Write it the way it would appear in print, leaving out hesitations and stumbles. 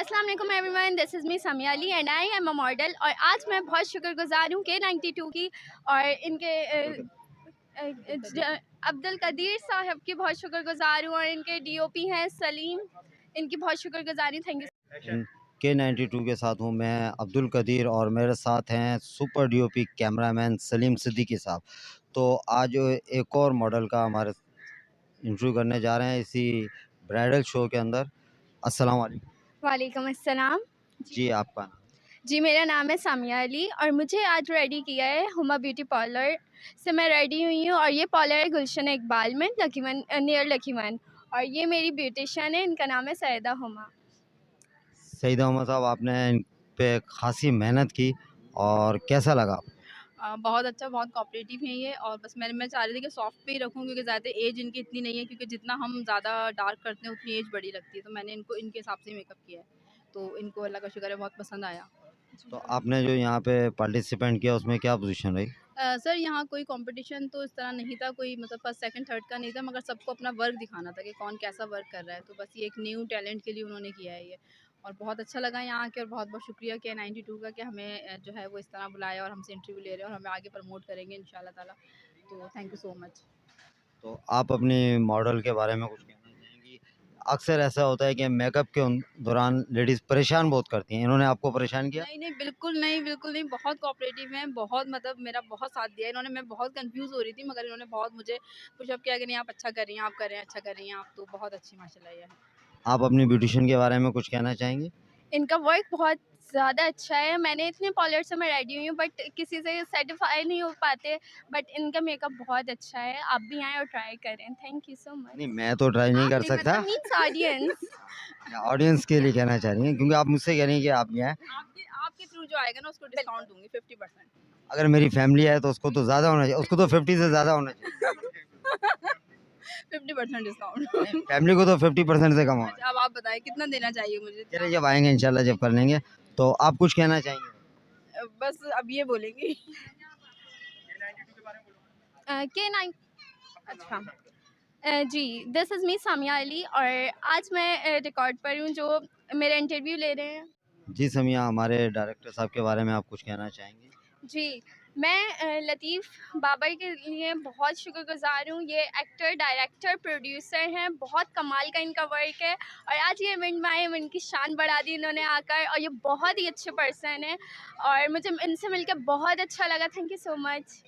अस्सलाम वालेकुम everyone, this is me Samiya Ali and I am a model. और आज मैं बहुत शुक्रगुजार हूँ K92 की और इनके अब्दुल कदीर साहब की बहुत शुक्रगुजार हूँ और इनके डीओपी हैं सलीम, इनकी बहुत शुक्रगुजार हूँ। Thank you. K92 के साथ हूँ मैं अब्दुल कदीर और मेरे साथ हैं super DOP cameraman Salim Siddiqui साहब। तो आज एक और मॉडल का हमारे इंटरव्यू करने जा रहे हैं इसी ब्राइडल शो के अंदर। अस्सलाम वालेकुम। वालेकुम अस्सलाम। जी आपका नाम? जी मेरा नाम है सामिया अली और मुझे आज रेडी किया है हुमा ब्यूटी पार्लर से। मैं रेडी हुई हूँ और ये पार्लर है गुलशन इकबाल में लकीवन नियर लकीवन, और ये मेरी ब्यूटिशियन है, इनका नाम है सैयदा हुमा। सईदा मोहम्मद साहब, आपने इन पे खासी मेहनत की और कैसा लगा? बहुत अच्छा, बहुत कोऑपरेटिव हैं ये। और बस मैं चाह रही थी कि सॉफ्ट पे ही रखूँ, क्योंकि ज़्यादा एज इनकी इतनी नहीं है, क्योंकि जितना हम ज़्यादा डार्क करते हैं उतनी एज बड़ी लगती है। तो मैंने इनको इनके हिसाब से मेकअप किया है, तो इनको अल्लाह का शुक्र है बहुत पसंद आया। तो आपने जो यहाँ पे पार्टिसिपेंट किया उसमें क्या पोजीशन रही? सर यहाँ कोई कंपटीशन तो इस तरह नहीं था, कोई मतलब फर्स्ट सेकंड थर्ड का नहीं था, मगर सबको अपना वर्क दिखाना था कि कौन कैसा वर्क कर रहा है। तो बस ये एक न्यू टैलेंट के लिए उन्होंने किया है ये, और बहुत अच्छा लगा यहाँ आके। और बहुत बहुत शुक्रिया K92 का कि हमें जो है वो इस तरह बुलाया और हमसे इंटरव्यू ले रहे हैं और हमें आगे प्रमोट करेंगे इंशाल्लाह ताला। तो थैंक यू सो मच। तो आप अपनी मॉडल के बारे में कुछ कहना चाहेंगी? अक्सर ऐसा होता है कि मेकअप के दौरान लेडीज़ परेशान बहुत करती हैं, इन्होंने आपको परेशान किया? नहीं नहीं, बिल्कुल नहीं, बिल्कुल नहीं। बहुत कोऑपरेटिव हैं, बहुत मतलब मेरा बहुत साथ दिया इन्होंने। मैं बहुत कंफ्यूज हो रही थी, मगर इन्होंने बहुत मुझे पुशअप किया कि नहीं आप अच्छा कर रही हैं, आप कर रहे हैं, अच्छा कर रही हैं आप। तो बहुत अच्छी माशाल्लाह ये है। आप अपनी ब्यूटिशियन के बारे में कुछ कहना चाहेंगे? इनका वर्क बहुत ज़्यादा अच्छा है। मैंने इतने पार्लर से मैं रेडी हुई हूँ बट किसी से सेटिस्फाई नहीं हो पाते, बट इनका मेकअप बहुत अच्छा है। आप भी आएँ और ट्राई करें। थैंक यू सो नहीं, मच। मैं तो ट्राई नहीं कर सकता। Means audience. ऑडियंस के लिए कहना चाह रही हैं, क्योंकि आप मुझसे कह रही हैं कि आप भी आएँ। आपके आपके थ्रू जो आएगा ना उसको डिस्काउंट दूँगी 50%। अगर मेरी फैमिली है तो उसको तो ज़्यादा होना चाहिए, उसको तो 50 से ज़्यादा होना चाहिए। 50% डिस्काउंट। नहीं, फैमिली को तो 50% से कम होना अच्छा, अब आप बताएँ कितना देना चाहिए मुझे? चाहिए। चलिए जब आएँगे इंशाल्लाह जब कर लेंगे, तो आप कुछ कहना चाहेंगे? बस अब ये बोलेंगी। K9 अच्छा। जी, this is me Samia Ali और आज मैं रिकॉर्ड पर हूँ जो मेरा इंटरव्यू ले रहे हैं। जी समिया, हमारे डायरेक्टर साहब के बारे में आप कुछ कहना चाहेंगे? जी, मैं लतीफ़ बाबर के लिए बहुत शुक्रगुज़ार हूँ। ये एक्टर, डायरेक्टर, प्रोड्यूसर हैं, बहुत कमाल का इनका वर्क है और आज ये इवेंट में आए, इवेंट की शान बढ़ा दी इन्होंने आकर, और ये बहुत ही अच्छे पर्सन हैं और मुझे इनसे मिलकर बहुत अच्छा लगा। Thank you so much.